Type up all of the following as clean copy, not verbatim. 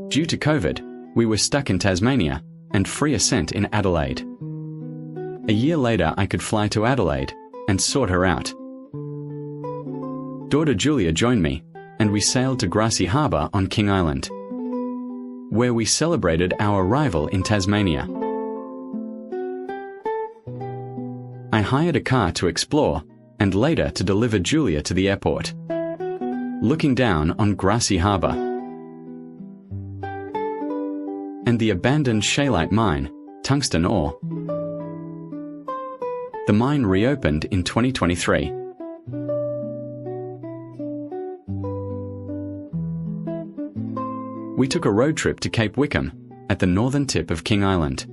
Due to COVID, we were stuck in Tasmania and free Ascent in Adelaide. A year later, I could fly to Adelaide and sort her out. Daughter Julia joined me, and we sailed to Grassy Harbour on King Island, where we celebrated our arrival in Tasmania. I hired a car to explore and later to deliver Julia to the airport. Looking down on Grassy Harbour and the abandoned scheelite mine, tungsten ore. The mine reopened in 2023. We took a road trip to Cape Wickham at the northern tip of King Island.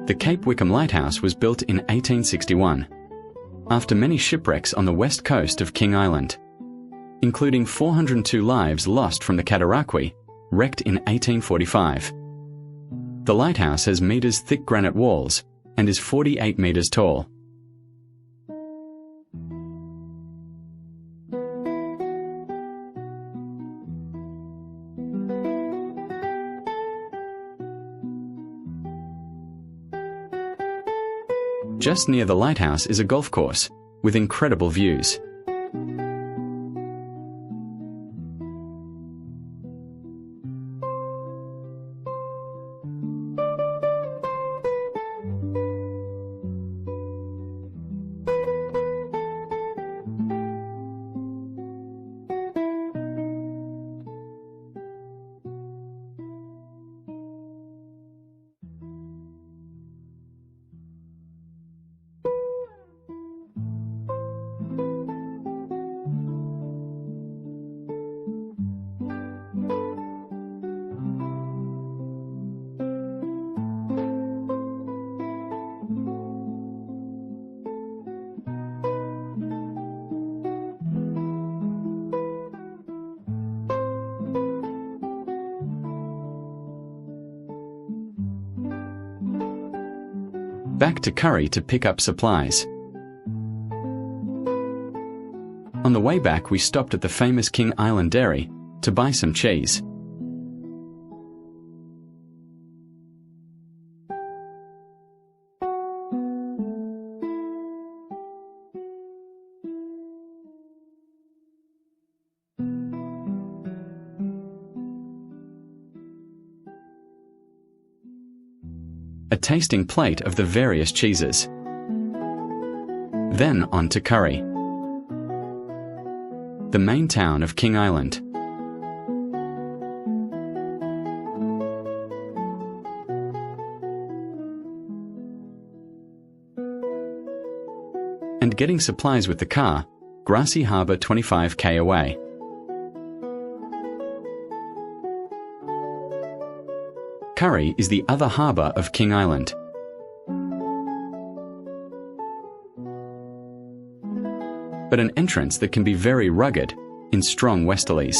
The Cape Wickham lighthouse was built in 1861, after many shipwrecks on the west coast of King Island, including 402 lives lost from the Cataraqui, wrecked in 1845. The lighthouse has meters-thick granite walls and is 48 meters tall. Just near the lighthouse is a golf course with incredible views. Back to Currie to pick up supplies. On the way back, we stopped at the famous King Island Dairy to buy some cheese. A tasting plate of the various cheeses. Then on to Currie, the main town of King Island. And getting supplies with the car, Grassy Harbour 25k away. Currie is the other harbour of King Island. But an entrance that can be very rugged in strong westerlies.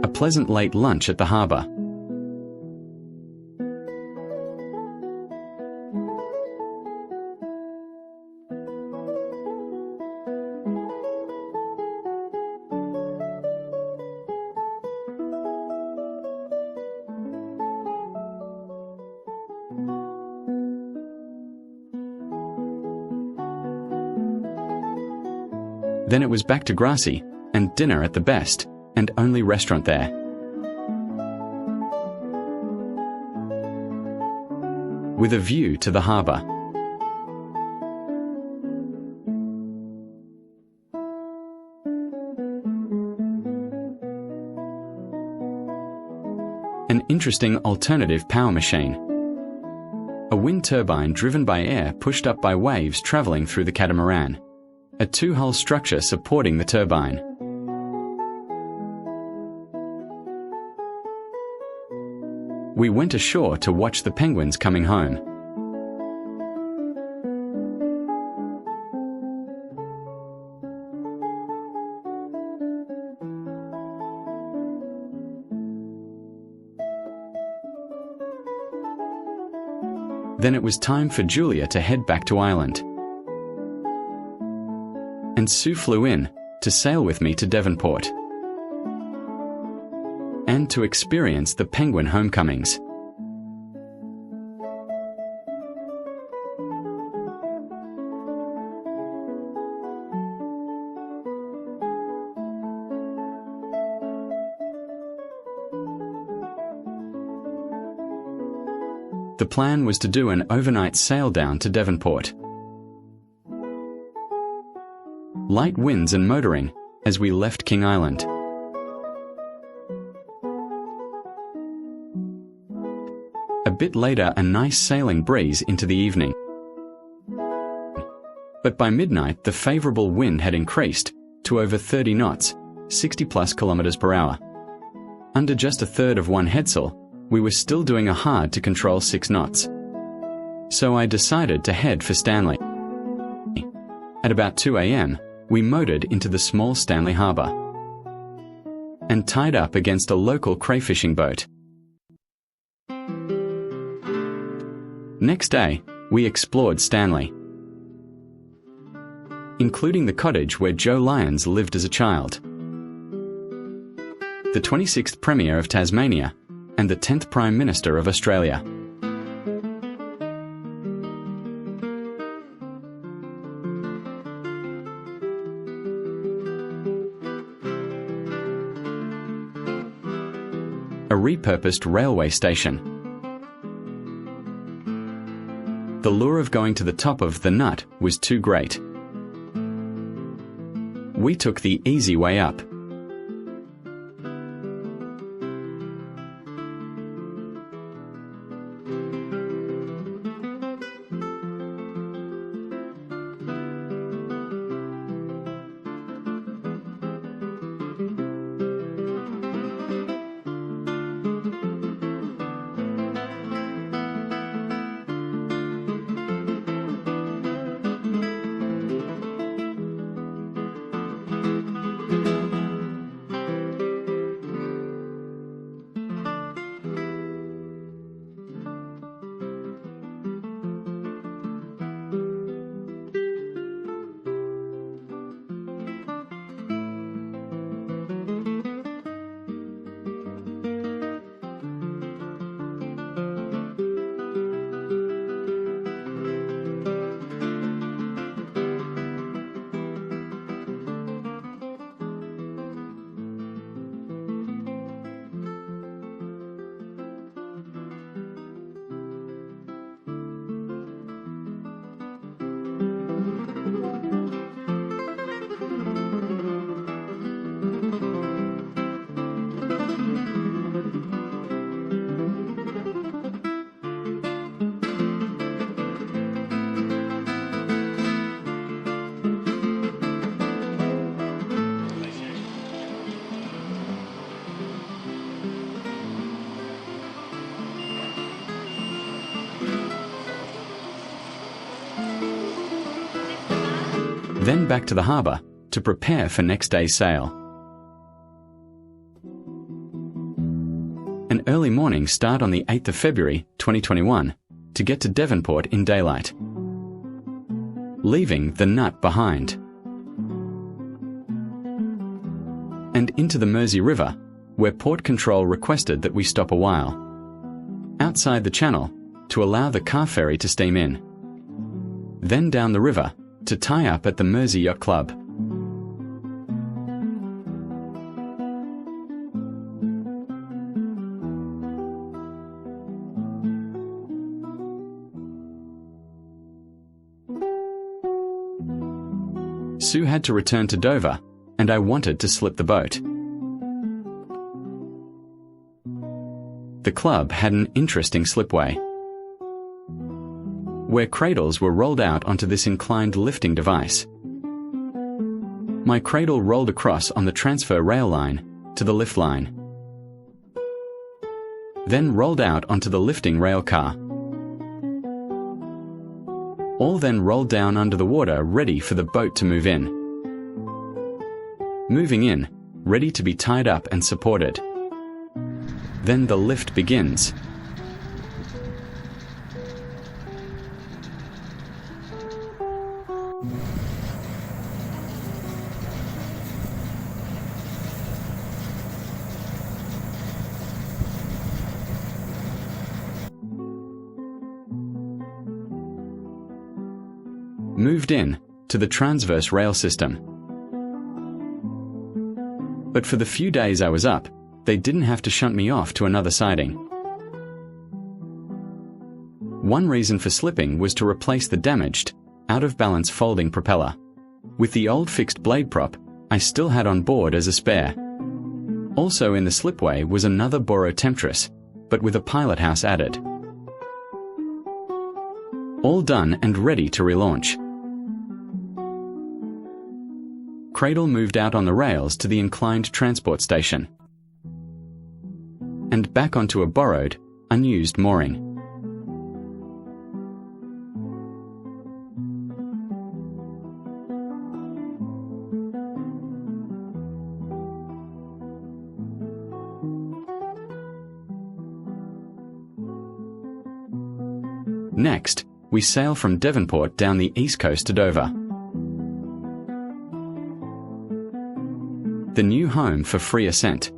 A pleasant late lunch at the harbour. Then it was back to Grassy and dinner at the best and only restaurant there. With a view to the harbour. An interesting alternative power machine. A wind turbine driven by air pushed up by waves travelling through the catamaran. A two-hull structure supporting the turbine. we went ashore to watch the penguins coming home. Then it was time for Julia to head back to Ireland. And Sue flew in to sail with me to Devonport and to experience the penguin homecomings. The plan was to do an overnight sail down to Devonport. Light winds and motoring as we left King Island. A bit later, a nice sailing breeze into the evening. But by midnight, the favourable wind had increased to over 30 knots, 60+ kilometers per hour. Under just a third of one headsail, we were still doing a hard to control 6 knots. So I decided to head for Stanley. At about 2 a.m, we motored into the small Stanley Harbour and tied up against a local crayfishing boat. Next day, we explored Stanley, including the cottage where Joe Lyons lived as a child, the 26th Premier of Tasmania, and the 10th Prime Minister of Australia. A repurposed railway station. The lure of going to the top of the Nut was too great. We took the easy way up. Then back to the harbour to prepare for next day's sail. An early morning start on the 8th of February 2021 to get to Devonport in daylight, leaving the Nut behind, and into the Mersey River, where Port Control requested that we stop a while outside the channel to allow the car ferry to steam in, then down the river to tie up at the Mersey Yacht Club. Sue had to return to Dover, and I wanted to slip the boat. The club had an interesting slipway, where cradles were rolled out onto this inclined lifting device. My cradle rolled across on the transfer rail line to the lift line. then rolled out onto the lifting rail car. All then rolled down under the water, ready for the boat to move in. Moving in, ready to be tied up and supported. Then the lift begins. Moved in to the transverse rail system. But for the few days I was up, they didn't have to shunt me off to another siding. One reason for slipping was to replace the damaged, out-of-balance folding propeller. With the old fixed blade prop, I still had on board as a spare. Also in the slipway was another Boro temptress, but with a pilot house added. All done and ready to relaunch. Cradle moved out on the rails to the inclined transport station and back onto a borrowed, unused mooring. Next, we sail from Devonport down the east coast to Dover. The new home for free Ascent.